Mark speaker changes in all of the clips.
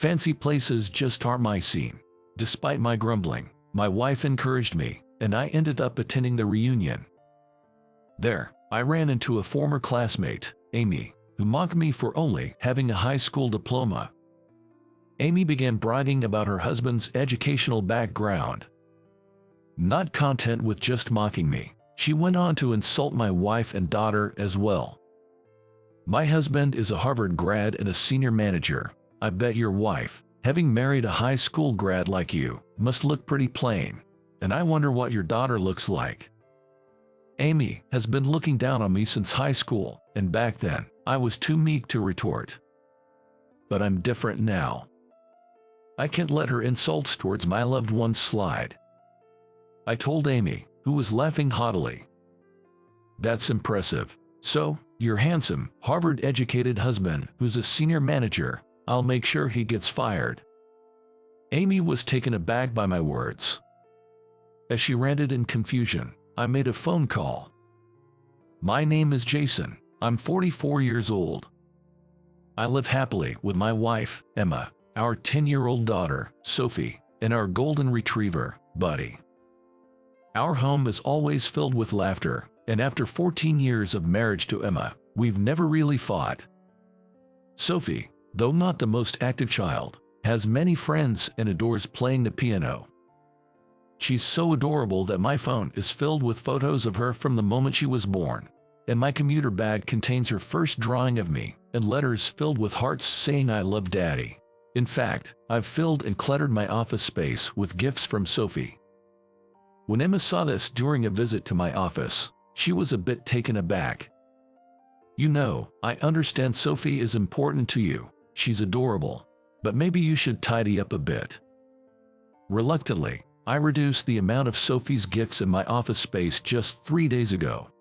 Speaker 1: Fancy places just aren't my scene. Despite my grumbling, my wife encouraged me, and I ended up attending the reunion. There, I ran into a former classmate, Amy, who mocked me for only having a high school diploma. Amy began bragging about her husband's educational background. Not content with just mocking me, she went on to insult my wife and daughter as well. My husband is a Harvard grad and a senior manager. I bet your wife, having married a high school grad like you, must look pretty plain. And I wonder what your daughter looks like. Amy has been looking down on me since high school, and back then, I was too meek to retort. But I'm different now. I can't let her insults towards my loved ones slide. I told Amy, who was laughing haughtily. That's impressive. So, your handsome, Harvard-educated husband, who's a senior manager, I'll make sure he gets fired. Amy was taken aback by my words. As she ranted in confusion, I made a phone call. My name is Jason. I'm 44 years old. I live happily with my wife, Emma, our 10-year-old daughter, Sophie, and our golden retriever, Buddy. Our home is always filled with laughter, and after 14 years of marriage to Emma, we've never really fought. Sophie, though not the most active child, has many friends and adores playing the piano. She's so adorable that my phone is filled with photos of her from the moment she was born, and my commuter bag contains her first drawing of me and letters filled with hearts saying I love Daddy. In fact, I've filled and cluttered my office space with gifts from Sophie. When Emma saw this during a visit to my office, she was a bit taken aback. You know, I understand Sophie is important to you. She's adorable. But maybe you should tidy up a bit. Reluctantly, I reduced the amount of Sophie's gifts in my office space just 3 days ago.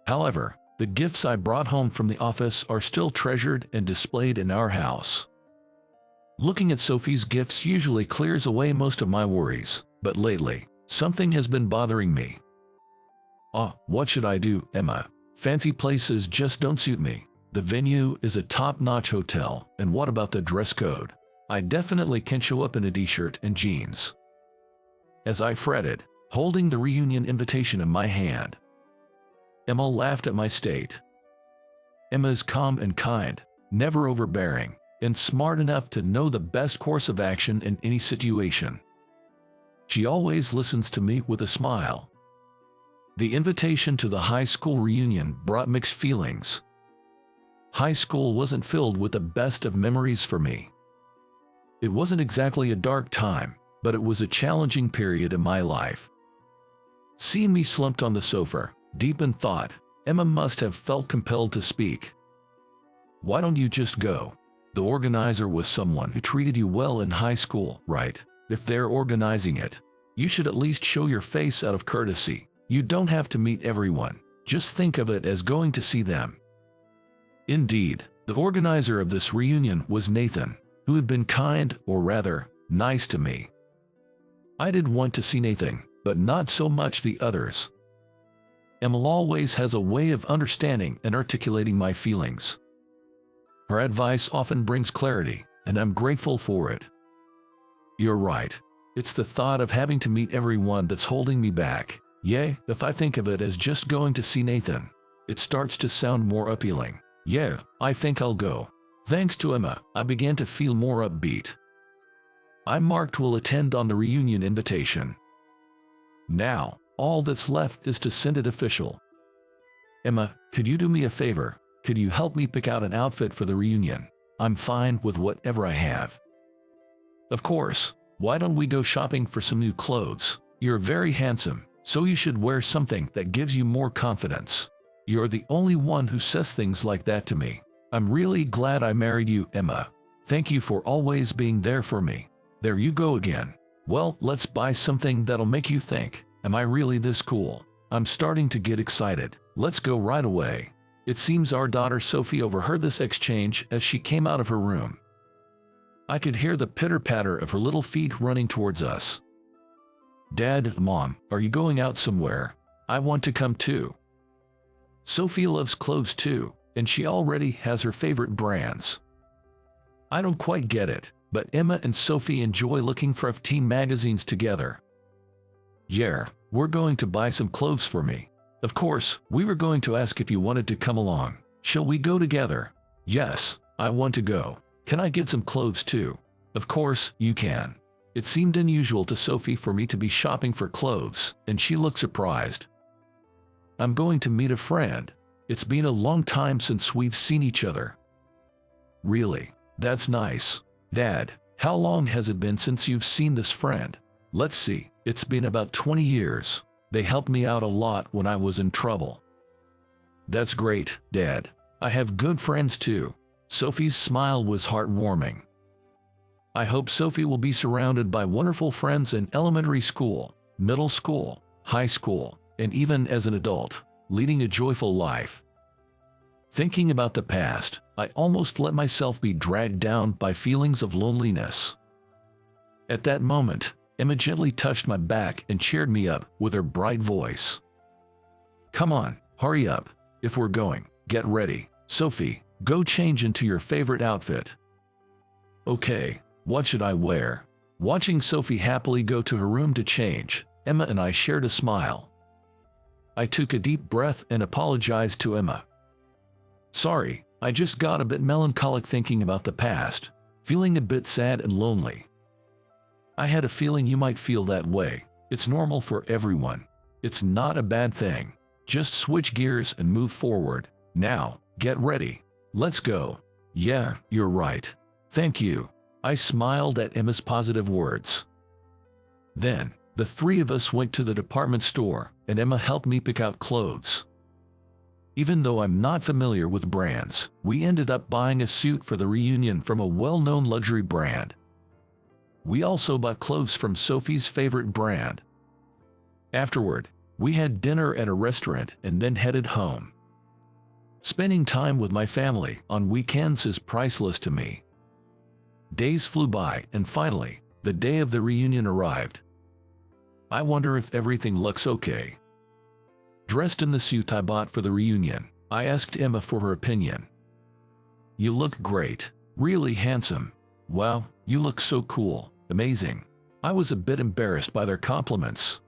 Speaker 1: However, the gifts I brought home from the office are still treasured and displayed in our house. Looking at Sophie's gifts usually clears away most of my worries, but lately, something has been bothering me. What should I do, Emma? Fancy places just don't suit me. The venue is a top-notch hotel, and what about the dress code? I definitely can show up in a t-shirt and jeans. As I fretted, holding the reunion invitation in my hand, Emma laughed at my state. Emma is calm and kind, never overbearing, and smart enough to know the best course of action in any situation. She always listens to me with a smile. The invitation to the high school reunion brought mixed feelings. High school wasn't filled with the best of memories for me. It wasn't exactly a dark time, but it was a challenging period in my life. Seeing me slumped on the sofa, deep in thought, Emma must have felt compelled to speak. Why don't you just go? The organizer was someone who treated you well in high school, right? If they're organizing it, you should at least show your face out of courtesy. You don't have to meet everyone. Just think of it as going to see them. Indeed, the organizer of this reunion was Nathan, who had been kind, or rather, nice to me. I did want to see Nathan, but not so much the others. Emma always has a way of understanding and articulating my feelings. Her advice often brings clarity, and I'm grateful for it. You're right. It's the thought of having to meet everyone that's holding me back. Yeah, if I think of it as just going to see Nathan, it starts to sound more appealing. Yeah, I think I'll go. Thanks to Emma, I began to feel more upbeat. I marked will attend on the reunion invitation. Now, all that's left is to send it official. Emma, could you do me a favor? Could you help me pick out an outfit for the reunion? I'm fine with whatever I have. Of course, why don't we go shopping for some new clothes? You're very handsome, so you should wear something that gives you more confidence. You're the only one who says things like that to me. I'm really glad I married you, Emma. Thank you for always being there for me. There you go again. Well, let's buy something that'll make you think, am I really this cool? I'm starting to get excited. Let's go right away. It seems our daughter Sophie overheard this exchange as she came out of her room. I could hear the pitter-patter of her little feet running towards us. Dad, Mom, are you going out somewhere? I want to come too. Sophie loves clothes too, and she already has her favorite brands. I don't quite get it. but Emma and Sophie enjoy looking for teen magazines together. Yeah, we're going to buy some clothes for me. Of course, we were going to ask if you wanted to come along. Shall we go together? Yes, I want to go. Can I get some clothes too? Of course, you can. It seemed unusual to Sophie for me to be shopping for clothes, and she looked surprised. I'm going to meet a friend. It's been a long time since we've seen each other. Really? That's nice. Dad, how long has it been since you've seen this friend? Let's see, it's been about 20 years. They helped me out a lot when I was in trouble. That's great, Dad. I have good friends too. Sophie's smile was heartwarming. I hope Sophie will be surrounded by wonderful friends in elementary school, middle school, high school, and even as an adult, leading a joyful life. Thinking about the past, I almost let myself be dragged down by feelings of loneliness. At that moment, Emma gently touched my back and cheered me up with her bright voice. Come on, hurry up. If we're going, get ready. Sophie, go change into your favorite outfit. Okay, what should I wear? Watching Sophie happily go to her room to change, Emma and I shared a smile. I took a deep breath and apologized to Emma. Sorry, I just got a bit melancholic thinking about the past, feeling a bit sad and lonely. I had a feeling you might feel that way. It's normal for everyone. It's not a bad thing. Just switch gears and move forward. Now, get ready. Let's go. Yeah, you're right. Thank you. I smiled at Emma's positive words. Then, the three of us went to the department store, and Emma helped me pick out clothes. Even though I'm not familiar with brands, we ended up buying a suit for the reunion from a well-known luxury brand. We also bought clothes from Sophie's favorite brand. Afterward, we had dinner at a restaurant and then headed home. Spending time with my family on weekends is priceless to me. Days flew by, and finally, the day of the reunion arrived. I wonder if everything looks okay. Dressed in the suit I bought for the reunion, I asked Emma for her opinion. You look great. Really handsome. Wow, you look so cool. Amazing. I was a bit embarrassed by their compliments.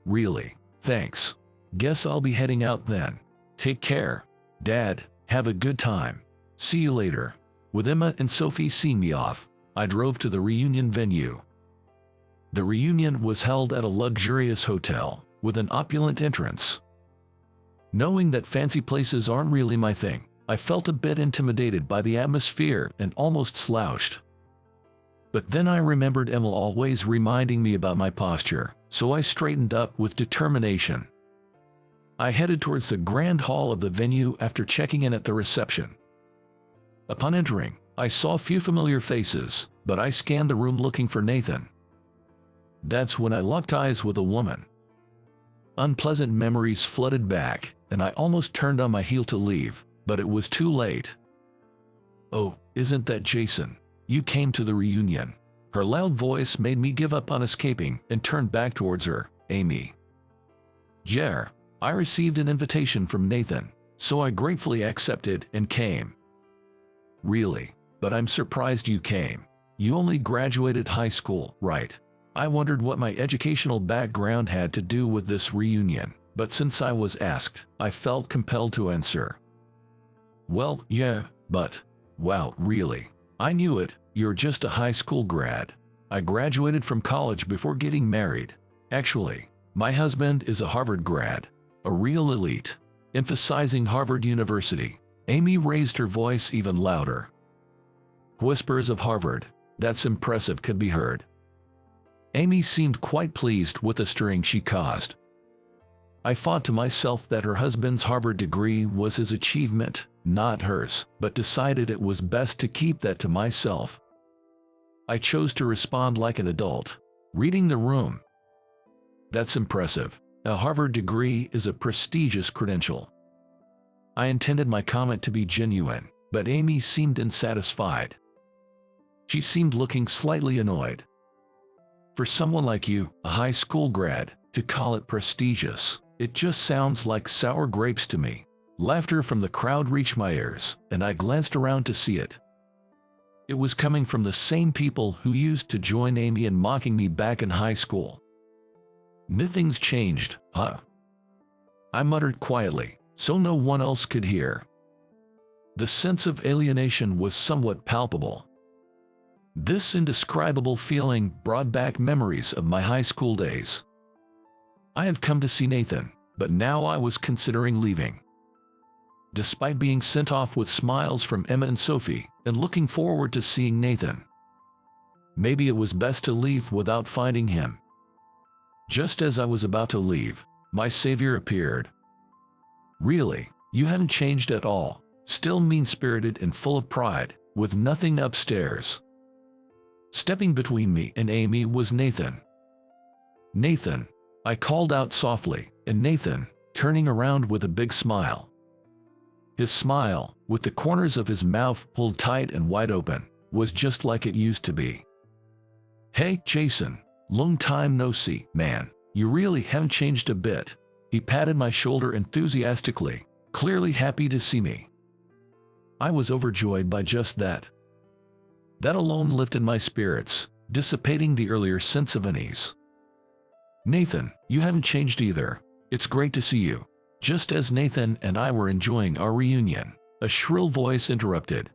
Speaker 1: Really? Thanks. Guess I'll be heading out then. Take care. Dad, have a good time. See you later. With Emma and Sophie seeing me off, I drove to the reunion venue. The reunion was held at a luxurious hotel, with an opulent entrance. Knowing that fancy places aren't really my thing, I felt a bit intimidated by the atmosphere and almost slouched. But then I remembered Emma always reminding me about my posture, so I straightened up with determination. I headed towards the grand hall of the venue after checking in at the reception. Upon entering, I saw a few familiar faces, but I scanned the room looking for Nathan. That's when I locked eyes with a woman. Unpleasant memories flooded back, and I almost turned on my heel to leave, but it was too late. Oh, isn't that Jason? You came to the reunion. Her loud voice made me give up on escaping and turned back towards her. Amy. Yeah, I received an invitation from Nathan, so I gratefully accepted and came. Really? But I'm surprised you came. You only graduated high school, right? I wondered what my educational background had to do with this reunion, but since I was asked, I felt compelled to answer. Well, yeah, but, wow, really? I knew it, you're just a high school grad. I graduated from college before getting married. Actually, my husband is a Harvard grad, a real elite. Emphasizing Harvard University, Amy raised her voice even louder. Whispers of Harvard, that's impressive, could be heard. Amy seemed quite pleased with the stirring she caused. I thought to myself that her husband's Harvard degree was his achievement, not hers, but decided it was best to keep that to myself. I chose to respond like an adult, reading the room. That's impressive. A Harvard degree is a prestigious credential. I intended my comment to be genuine, but Amy seemed unsatisfied. She seemed looking slightly annoyed. For someone like you, a high school grad, to call it prestigious, it just sounds like sour grapes to me. Laughter from the crowd reached my ears, and I glanced around to see it. It was coming from the same people who used to join Amy in mocking me back in high school. Nothing's changed, huh? I muttered quietly, so no one else could hear. The sense of alienation was somewhat palpable. This indescribable feeling brought back memories of my high school days. I had come to see Nathan, but now I was considering leaving. Despite being sent off with smiles from Emma and Sophie and looking forward to seeing Nathan, maybe it was best to leave without finding him. Just as I was about to leave, my savior appeared. Really, you hadn't changed at all, still mean-spirited and full of pride, with nothing upstairs. Stepping between me and Amy was Nathan. Nathan, I called out softly, and Nathan, turning around with a big smile. His smile, with the corners of his mouth pulled tight and wide open, was just like it used to be. "Hey, Jason, long time no see, man. You really haven't changed a bit." He patted my shoulder enthusiastically, clearly happy to see me. I was overjoyed by just that. That alone lifted my spirits, dissipating the earlier sense of unease. "Nathan, you haven't changed either. It's great to see you." Just as Nathan and I were enjoying our reunion, a shrill voice interrupted.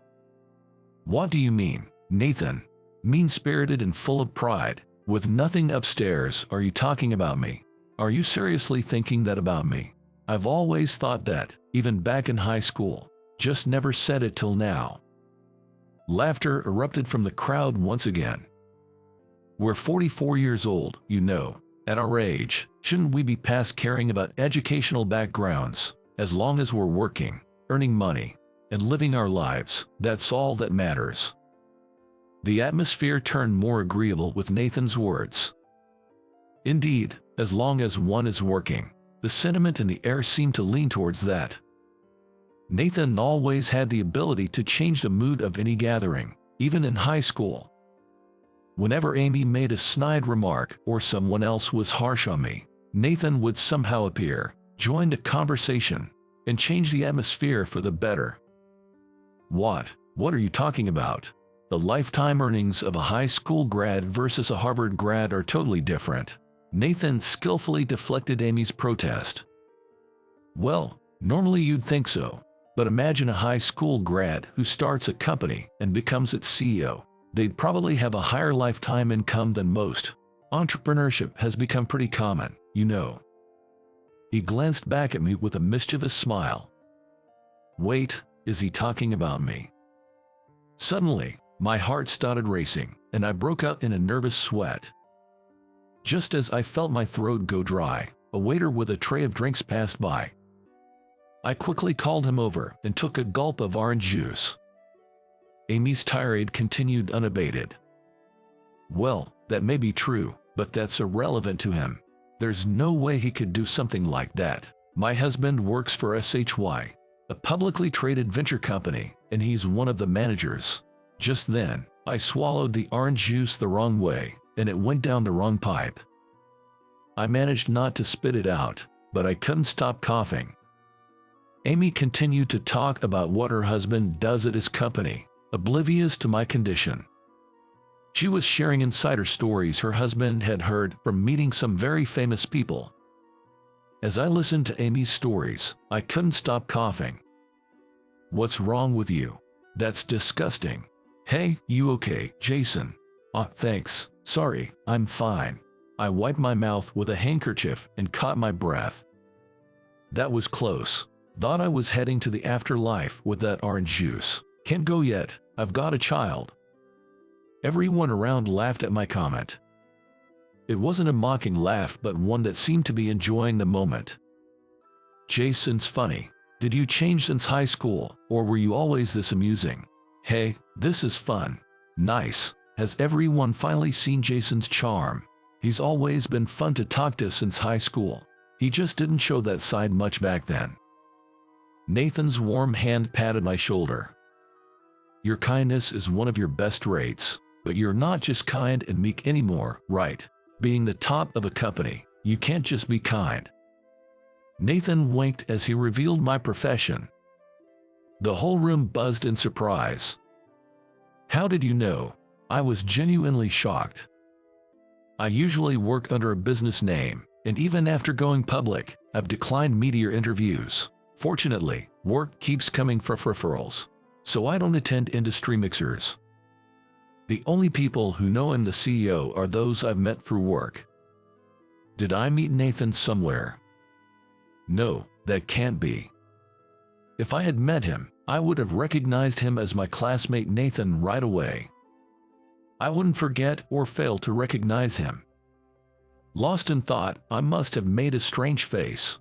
Speaker 1: "What do you mean, Nathan? Mean-spirited and full of pride, with nothing upstairs? Are you talking about me? Are you seriously thinking that about me? I've always thought that, even back in high school, just never said it till now." Laughter erupted from the crowd once again. "We're 44 years old, you know. At our age, shouldn't we be past caring about educational backgrounds? As long as we're working, earning money, and living our lives, that's all that matters." The atmosphere turned more agreeable with Nathan's words. Indeed, as long as one is working, the sentiment in the air seemed to lean towards that. Nathan always had the ability to change the mood of any gathering, even in high school. Whenever Amy made a snide remark or someone else was harsh on me, Nathan would somehow appear, join the conversation, and change the atmosphere for the better. What are you talking about? The lifetime earnings of a high school grad versus a Harvard grad are totally different. Nathan skillfully deflected Amy's protest. "Well, normally you'd think so, but imagine a high school grad who starts a company and becomes its CEO. They'd probably have a higher lifetime income than most. Entrepreneurship has become pretty common, you know." He glanced back at me with a mischievous smile. Wait, is he talking about me? Suddenly, my heart started racing, and I broke out in a nervous sweat. Just as I felt my throat go dry, a waiter with a tray of drinks passed by. I quickly called him over and took a gulp of orange juice. Amy's tirade continued unabated. "Well, that may be true, but that's irrelevant to him. There's no way he could do something like that. My husband works for SHY, a publicly traded venture company, and he's one of the managers." Just then, I swallowed the orange juice the wrong way, and it went down the wrong pipe. I managed not to spit it out, but I couldn't stop coughing. Amy continued to talk about what her husband does at his company, oblivious to my condition. She was sharing insider stories her husband had heard from meeting some very famous people. As I listened to Amy's stories, I couldn't stop coughing. "What's wrong with you? That's disgusting." "Hey, you okay, Jason?" Thanks. Sorry, I'm fine." I wiped my mouth with a handkerchief and caught my breath. That was close. Thought I was heading to the afterlife with that orange juice. "Can't go yet, I've got a child." Everyone around laughed at my comment. It wasn't a mocking laugh, but one that seemed to be enjoying the moment. "Jason's funny. Did you change since high school, or were you always this amusing?" "Hey, this is fun." "Nice. Has everyone finally seen Jason's charm? He's always been fun to talk to since high school. He just didn't show that side much back then." Nathan's warm hand patted my shoulder. "Your kindness is one of your best traits, but you're not just kind and meek anymore, right? Being the top of a company, you can't just be kind." Nathan winked as he revealed my profession. The whole room buzzed in surprise. How did you know? I was genuinely shocked. I usually work under a business name, and even after going public, I've declined media interviews. Fortunately, work keeps coming for referrals, so I don't attend industry mixers. The only people who know I'm the CEO are those I've met through work. Did I meet Nathan somewhere? No, that can't be. If I had met him, I would have recognized him as my classmate Nathan right away. I wouldn't forget or fail to recognize him. Lost in thought, I must have made a strange face.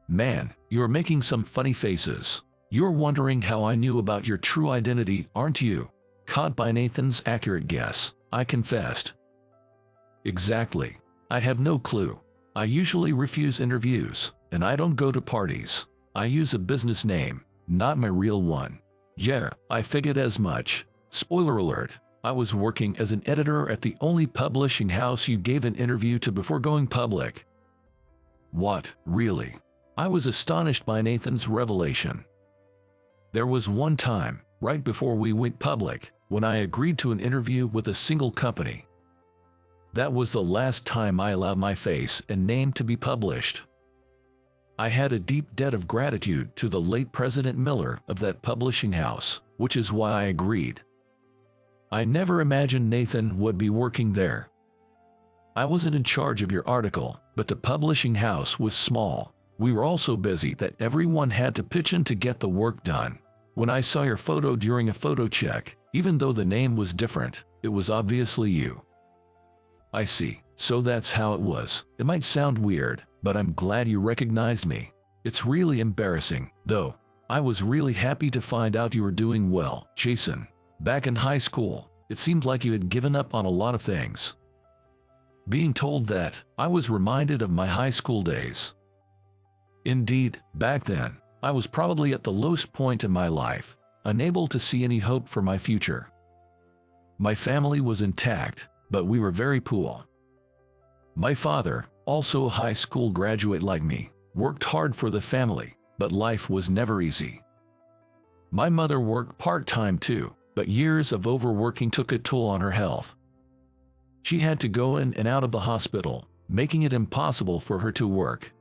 Speaker 1: Man, you're making some funny faces. You're wondering how I knew about your true identity, aren't you? Caught by Nathan's accurate guess, I confessed. Exactly. I have no clue. I usually refuse interviews, and I don't go to parties. I use a business name, not my real one. Yeah, I figured as much. Spoiler alert, I was working as an editor at the only publishing house you gave an interview to before going public. What, really? I was astonished by Nathan's revelation. There was one time, right before we went public, when I agreed to an interview with a single company. That was the last time I allowed my face and name to be published. I had a deep debt of gratitude to the late President Miller of that publishing house, which is why I agreed. I never imagined Nathan would be working there. I wasn't in charge of your article, but the publishing house was small. We were all so busy that everyone had to pitch in to get the work done. When I saw your photo during a photo check, even though the name was different, it was obviously you. I see, so that's how it was. It might sound weird, but I'm glad you recognized me. It's really embarrassing, though. I was really happy to find out you were doing well, Jason. Back in high school, it seemed like you had given up on a lot of things. Being told that, I was reminded of my high school days. Indeed, back then, I was probably at the lowest point in my life, unable to see any hope for my future. My family was intact, but we were very poor. My father, also a high school graduate like me, worked hard for the family, but life was never easy. My mother worked part-time too, but years of overworking took a toll on her health. She had to go in and out of the hospital, making it impossible for her to work.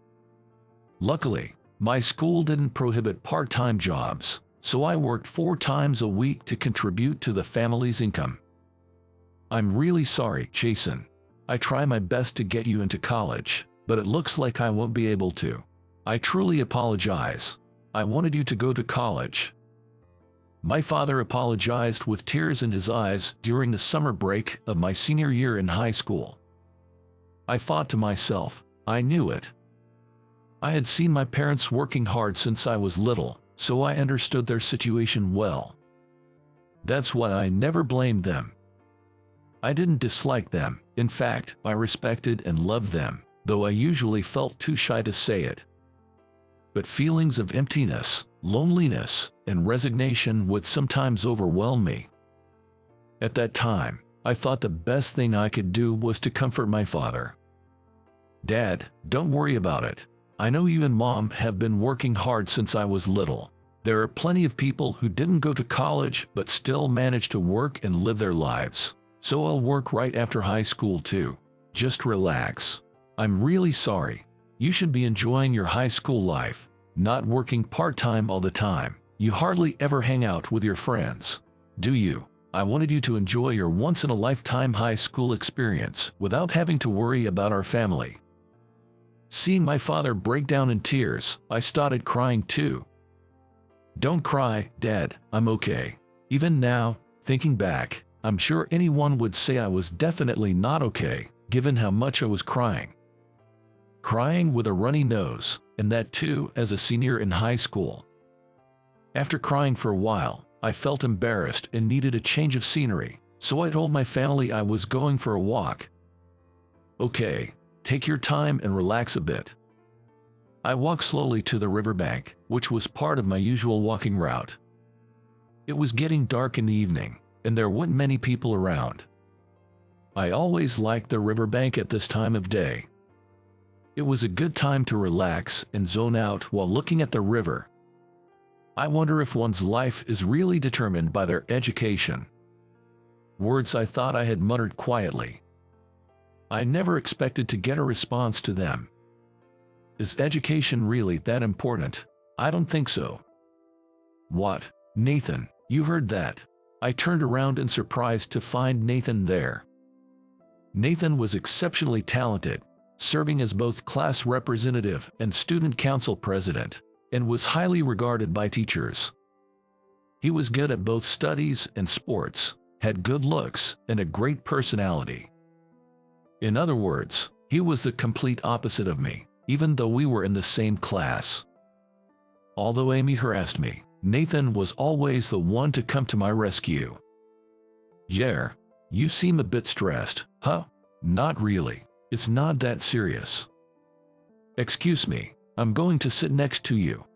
Speaker 1: Luckily, my school didn't prohibit part-time jobs, so I worked 4 times a week to contribute to the family's income. I'm really sorry, Jason. I try my best to get you into college, but it looks like I won't be able to. I truly apologize. I wanted you to go to college. My father apologized with tears in his eyes during the summer break of my senior year in high school. I thought to myself, I knew it. I had seen my parents working hard since I was little, so I understood their situation well. That's why I never blamed them. I didn't dislike them. In fact, I respected and loved them, though I usually felt too shy to say it. But feelings of emptiness, loneliness, and resignation would sometimes overwhelm me. At that time, I thought the best thing I could do was to comfort my father. Dad, don't worry about it. I know you and Mom have been working hard since I was little. There are plenty of people who didn't go to college but still managed to work and live their lives. So I'll work right after high school too. Just relax. I'm really sorry. You should be enjoying your high school life, not working part-time all the time. You hardly ever hang out with your friends, do you? I wanted you to enjoy your once-in-a-lifetime high school experience without having to worry about our family. Seeing my father break down in tears, I started crying too. Don't cry, Dad, I'm okay. Even now, thinking back, I'm sure anyone would say I was definitely not okay, given how much I was crying. Crying with a runny nose, and that too as a senior in high school. After crying for a while, I felt embarrassed and needed a change of scenery, so I told my family I was going for a walk. Okay, take your time and relax a bit. I walked slowly to the riverbank, which was part of my usual walking route. It was getting dark in the evening, and there weren't many people around. I always liked the riverbank at this time of day. It was a good time to relax and zone out while looking at the river. I wonder if one's life is really determined by their education, words I thought I had muttered quietly. I never expected to get a response to them. Is education really that important? I don't think so. What? Nathan, you heard that? I turned around in surprise to find Nathan there. Nathan was exceptionally talented, serving as both class representative and student council president, and was highly regarded by teachers. He was good at both studies and sports, had good looks, and a great personality. In other words, he was the complete opposite of me, even though we were in the same class. Although Amy harassed me, Nathan was always the one to come to my rescue. "Yeah, you seem a bit stressed, huh?" "Not really. It's not that serious." "Excuse me, I'm going to sit next to you."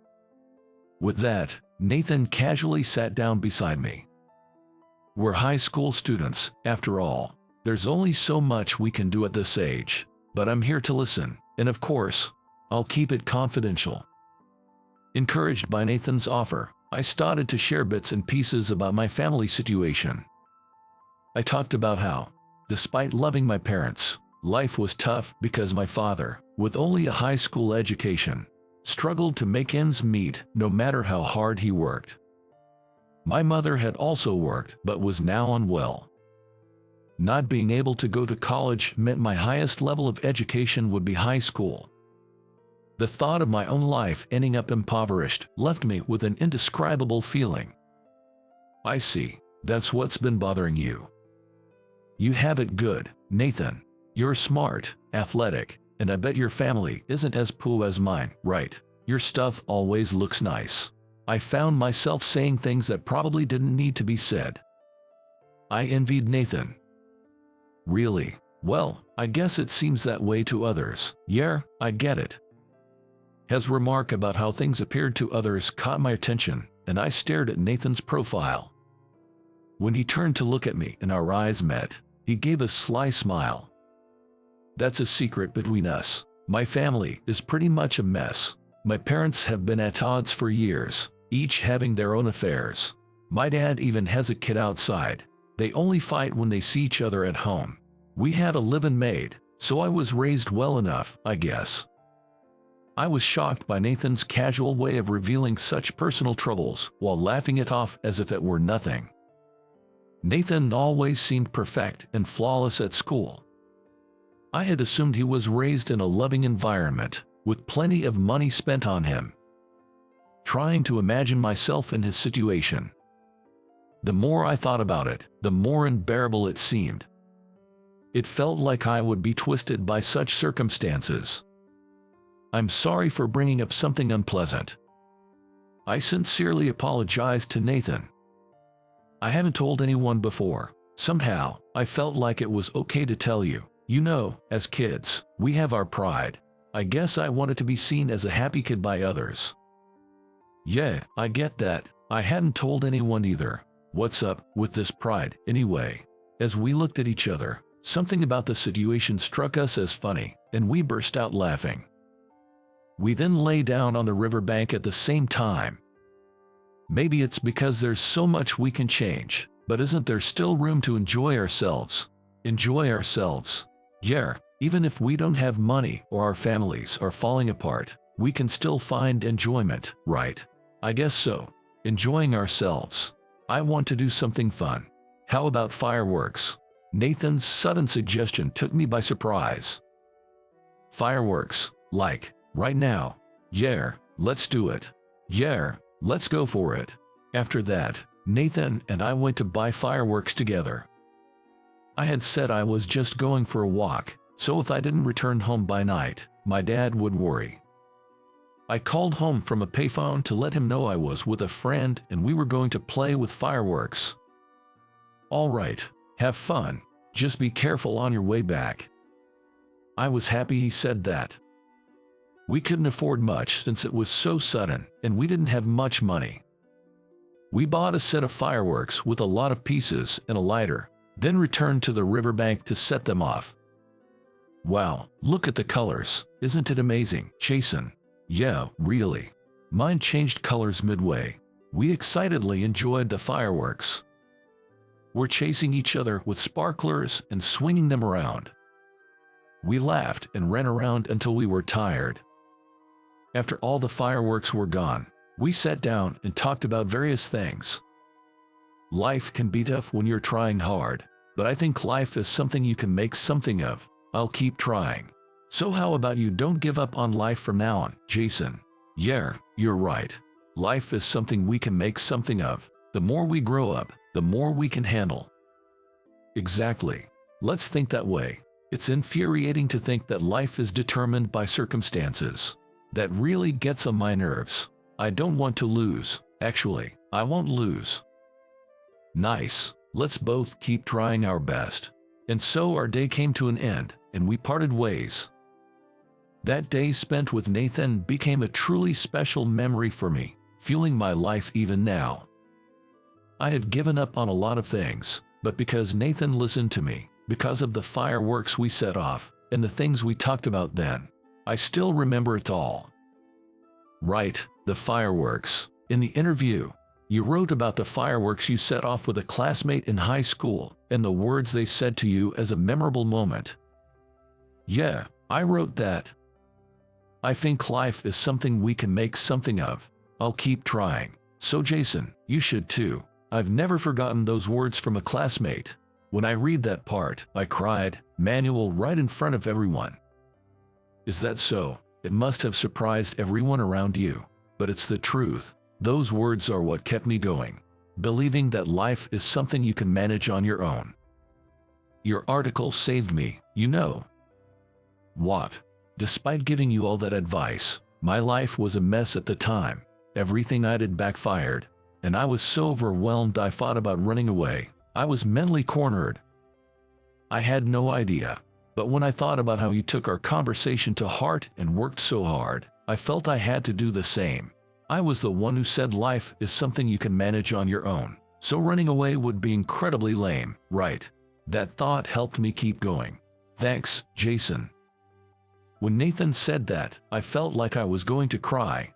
Speaker 1: With that, Nathan casually sat down beside me. We're high school students, after all. There's only so much we can do at this age, but I'm here to listen, and of course, I'll keep it confidential. Encouraged by Nathan's offer, I started to share bits and pieces about my family situation. I talked about how, despite loving my parents, life was tough because my father, with only a high school education, struggled to make ends meet no matter how hard he worked. My mother had also worked but was now unwell. Not being able to go to college meant my highest level of education would be high school. The thought of my own life ending up impoverished left me with an indescribable feeling. "I see, that's what's been bothering you. You have it good, Nathan. You're smart, athletic, and I bet your family isn't as poor as mine, right? Your stuff always looks nice." I found myself saying things that probably didn't need to be said. I envied Nathan. "Really? Well, I guess it seems that way to others." "Yeah, I get it." His remark about how things appeared to others caught my attention, and I stared at Nathan's profile. When he turned to look at me and our eyes met, he gave a sly smile. "That's a secret between us. My family is pretty much a mess. My parents have been at odds for years, each having their own affairs. My dad even has a kid outside. They only fight when they see each other at home. We had a live-in maid, so I was raised well enough, I guess." I was shocked by Nathan's casual way of revealing such personal troubles while laughing it off as if it were nothing. Nathan always seemed perfect and flawless at school. I had assumed he was raised in a loving environment, with plenty of money spent on him. Trying to imagine myself in his situation. The more I thought about it, the more unbearable it seemed. It felt like I would be twisted by such circumstances. "I'm sorry for bringing up something unpleasant." I sincerely apologized to Nathan. "I haven't told anyone before. Somehow, I felt like it was okay to tell you. You know, as kids, we have our pride. I guess I wanted to be seen as a happy kid by others." "Yeah, I get that. I hadn't told anyone either. What's up with this pride, anyway?" As we looked at each other, something about the situation struck us as funny, and we burst out laughing. We then lay down on the riverbank at the same time. Maybe it's because there's so much we can change, but isn't there still room to enjoy ourselves? Enjoy ourselves. Yeah, even if we don't have money or our families are falling apart, we can still find enjoyment, right? I guess so. Enjoying ourselves. I want to do something fun. How about fireworks? Nathan's sudden suggestion took me by surprise. Fireworks, like, right now? Yeah, let's do it. Yeah, let's go for it. After that, Nathan and I went to buy fireworks together. I had said I was just going for a walk, so if I didn't return home by night, my dad would worry. I called home from a payphone to let him know I was with a friend and we were going to play with fireworks. "All right, have fun. Just be careful on your way back." I was happy he said that. We couldn't afford much since it was so sudden and we didn't have much money. We bought a set of fireworks with a lot of pieces and a lighter, then returned to the riverbank to set them off. "Wow, look at the colors. Isn't it amazing, Jason?" "Yeah, really." Mine changed colors midway. We excitedly enjoyed the fireworks. were chasing each other with sparklers and swinging them around. We laughed and ran around until we were tired. After all the fireworks were gone, we sat down and talked about various things. Life can be tough when you're trying hard, but I think life is something you can make something of. I'll keep trying. So how about you don't give up on life from now on, Jason? Yeah, you're right. Life is something we can make something of. The more we grow up, the more we can handle. Exactly. Let's think that way. It's infuriating to think that life is determined by circumstances. That really gets on my nerves. I don't want to lose. Actually, I won't lose. Nice. Let's both keep trying our best. And so our day came to an end, and we parted ways. That day spent with Nathan became a truly special memory for me, fueling my life even now. I had given up on a lot of things, but because Nathan listened to me, because of the fireworks we set off, and the things we talked about then, I still remember it all. Right, the fireworks. In the interview, you wrote about the fireworks you set off with a classmate in high school and the words they said to you as a memorable moment. Yeah, I wrote that. I think life is something we can make something of. I'll keep trying. So Jason, you should too. I've never forgotten those words from a classmate. When I read that part, I cried, Manuel, right in front of everyone. Is that so? It must have surprised everyone around you. But it's the truth. Those words are what kept me going, believing that life is something you can manage on your own. Your article saved me, you know. What? Despite giving you all that advice, my life was a mess at the time. Everything I did backfired, and I was so overwhelmed I thought about running away. I was mentally cornered. I had no idea, but when I thought about how you took our conversation to heart and worked so hard, I felt I had to do the same. I was the one who said life is something you can manage on your own, so running away would be incredibly lame, right? That thought helped me keep going. Thanks, Jason. When Nathan said that, I felt like I was going to cry.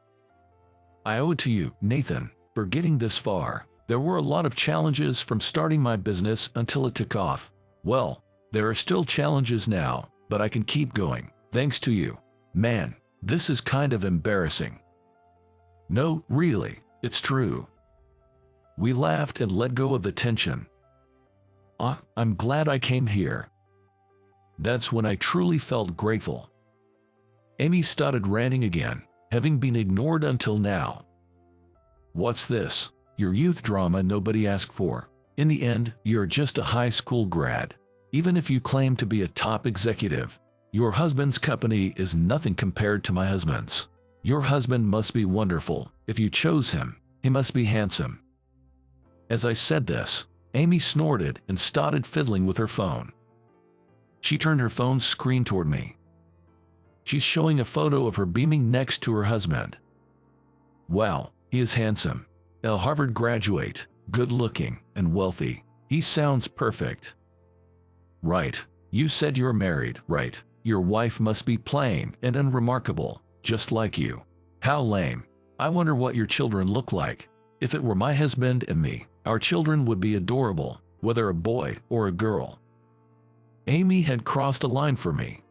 Speaker 1: I owe it to you, Nathan, for getting this far. There were a lot of challenges from starting my business until it took off. Well, there are still challenges now, but I can keep going, thanks to you. Man, this is kind of embarrassing. No, really, it's true. We laughed and let go of the tension. I'm glad I came here. That's when I truly felt grateful. Amy started ranting again, having been ignored until now. What's this? Your youth drama nobody asked for. In the end, you're just a high school grad. Even if you claim to be a top executive, your husband's company is nothing compared to my husband's. Your husband must be wonderful. If you chose him, he must be handsome. As I said this, Amy snorted and started fiddling with her phone. She turned her phone screen toward me. She's showing a photo of her beaming next to her husband. Wow, he is handsome. A Harvard graduate, good-looking, and wealthy. He sounds perfect. Right, you said you're married, right? Your wife must be plain and unremarkable, just like you. How lame. I wonder what your children look like. If it were my husband and me, our children would be adorable, whether a boy or a girl. Amy had crossed a line for me.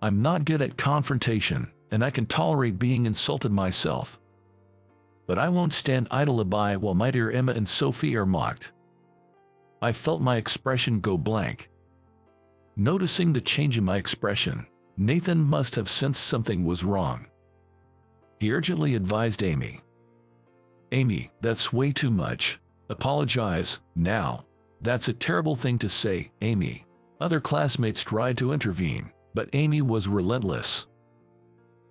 Speaker 1: I'm not good at confrontation, and I can tolerate being insulted myself. But I won't stand idle by while my dear Emma and Sophie are mocked. I felt my expression go blank. Noticing the change in my expression, Nathan must have sensed something was wrong. He urgently advised Amy. Amy, that's way too much. Apologize, now. That's a terrible thing to say, Amy. Other classmates tried to intervene, but Amy was relentless.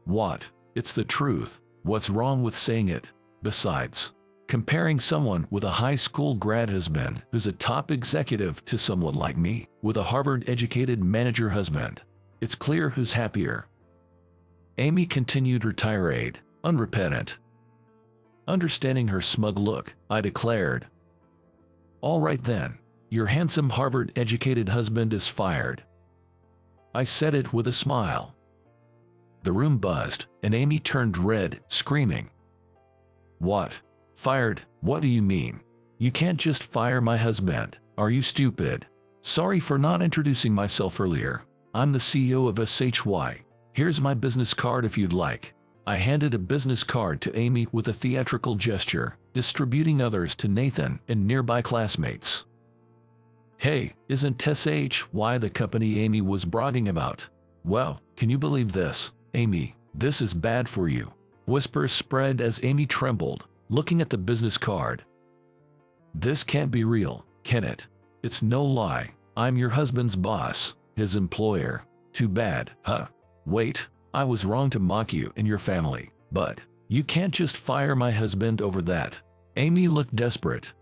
Speaker 1: What? It's the truth. What's wrong with saying it? Besides, comparing someone with a high school grad husband who's a top executive to someone like me with a Harvard-educated manager husband, it's clear who's happier. Amy continued her tirade, unrepentant. Understanding her smug look, I declared, "All right then, your handsome Harvard-educated husband is fired." I said it with a smile. The room buzzed, and Amy turned red, screaming. What? Fired? What do you mean? You can't just fire my husband. Are you stupid? Sorry for not introducing myself earlier. I'm the CEO of SHY. Here's my business card if you'd like. I handed a business card to Amy with a theatrical gesture, distributing others to Nathan and nearby classmates. Hey, isn't SHY the company Amy was bragging about? Well, can you believe this, Amy? This is bad for you. Whispers spread as Amy trembled, looking at the business card. This can't be real, can it? It's no lie. I'm your husband's boss, his employer. Too bad, huh? Wait, I was wrong to mock you and your family, but you can't just fire my husband over that. Amy looked desperate.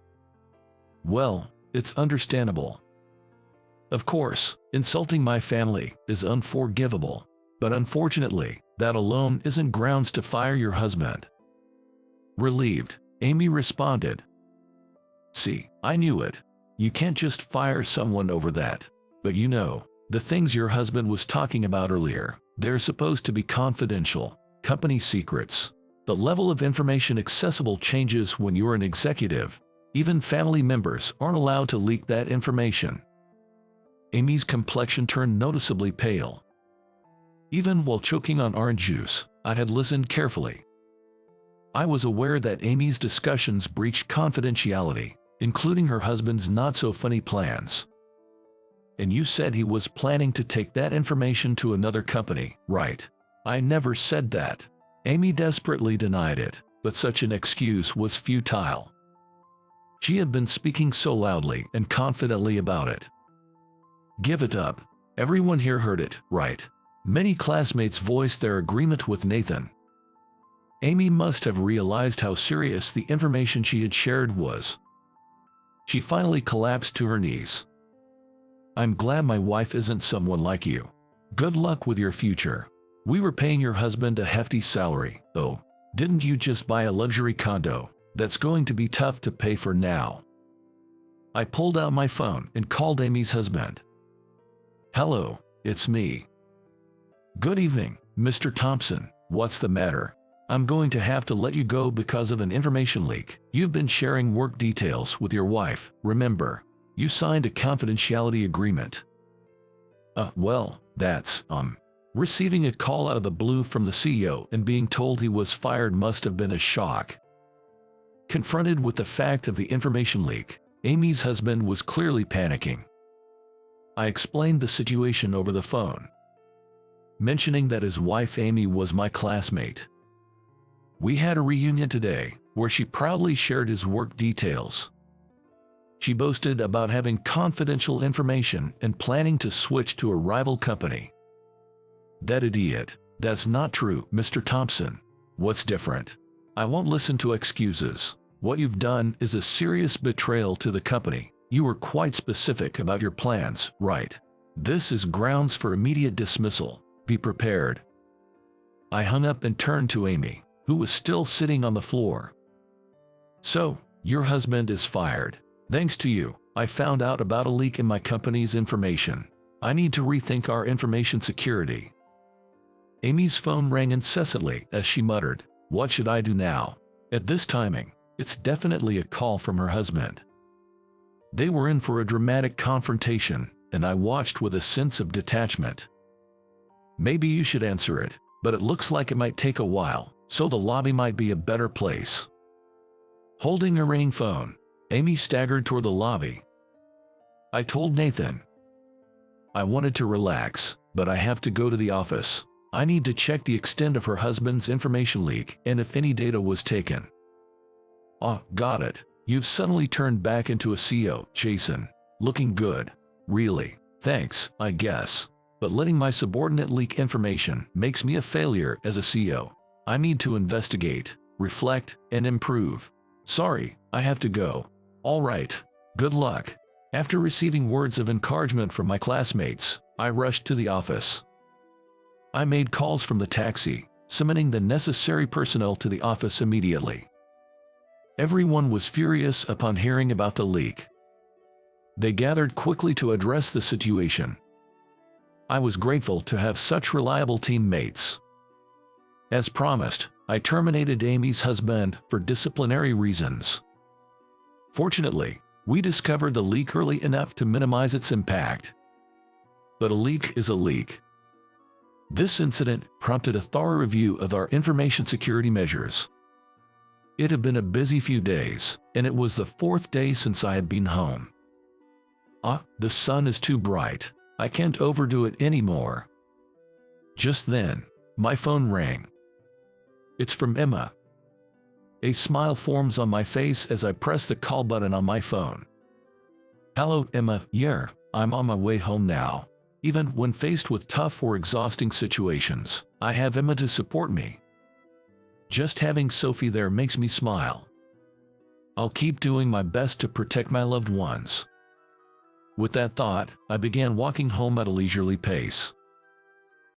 Speaker 1: Well, it's understandable. Of course, insulting my family is unforgivable, but unfortunately, that alone isn't grounds to fire your husband. Relieved, Amy responded. See, I knew it. You can't just fire someone over that. But you know, the things your husband was talking about earlier, they're supposed to be confidential, company secrets. The level of information accessible changes when you're an executive. Even family members aren't allowed to leak that information. Amy's complexion turned noticeably pale. Even while choking on orange juice, I had listened carefully. I was aware that Amy's discussions breached confidentiality, including her husband's not-so-funny plans. And you said he was planning to take that information to another company, right? I never said that. Amy desperately denied it, but such an excuse was futile. She had been speaking so loudly and confidently about it. Give it up. Everyone here heard it, right? Many classmates voiced their agreement with Nathan. Amy must have realized how serious the information she had shared was. She finally collapsed to her knees. I'm glad my wife isn't someone like you. Good luck with your future. We were paying your husband a hefty salary, though. Didn't you just buy a luxury condo? That's going to be tough to pay for now. I pulled out my phone and called Amy's husband. Hello, it's me. Good evening, Mr. Thompson. What's the matter? I'm going to have to let you go because of an information leak. You've been sharing work details with your wife, remember? You signed a confidentiality agreement. Well, that's, Receiving a call out of the blue from the CEO and being told he was fired must have been a shock. Confronted with the fact of the information leak, Amy's husband was clearly panicking. I explained the situation over the phone, mentioning that his wife Amy was my classmate. We had a reunion today, where she proudly shared his work details. She boasted about having confidential information and planning to switch to a rival company. That idiot. That's not true, Mr. Thompson. What's different? I won't listen to excuses. What you've done is a serious betrayal to the company. You were quite specific about your plans, right? This is grounds for immediate dismissal. Be prepared. I hung up and turned to Amy, who was still sitting on the floor. So, your husband is fired. Thanks to you, I found out about a leak in my company's information. I need to rethink our information security. Amy's phone rang incessantly as she muttered, "What should I do now?" At this timing, it's definitely a call from her husband. They were in for a dramatic confrontation, and I watched with a sense of detachment. Maybe you should answer it, but it looks like it might take a while, so the lobby might be a better place. Holding a ringing phone, Amy staggered toward the lobby. I told Nathan. I wanted to relax, but I have to go to the office. I need to check the extent of her husband's information leak and if any data was taken. Oh, got it. You've suddenly turned back into a CEO, Jason. Looking good. Really. Thanks, I guess. But letting my subordinate leak information makes me a failure as a CEO. I need to investigate, reflect, and improve. Sorry, I have to go. All right. Good luck. After receiving words of encouragement from my classmates, I rushed to the office. I made calls from the taxi, summoning the necessary personnel to the office immediately. Everyone was furious upon hearing about the leak. They gathered quickly to address the situation. I was grateful to have such reliable teammates. As promised, I terminated Amy's husband for disciplinary reasons. Fortunately, we discovered the leak early enough to minimize its impact. But a leak is a leak. This incident prompted a thorough review of our information security measures. It had been a busy few days, and it was the 4th day since I had been home. The sun is too bright. I can't overdo it anymore. Just then, my phone rang. It's from Emma. A smile forms on my face as I press the call button on my phone. Hello, Emma. Yeah, I'm on my way home now. Even when faced with tough or exhausting situations, I have Emma to support me. Just having Sophie there makes me smile. I'll keep doing my best to protect my loved ones. With that thought, I began walking home at a leisurely pace.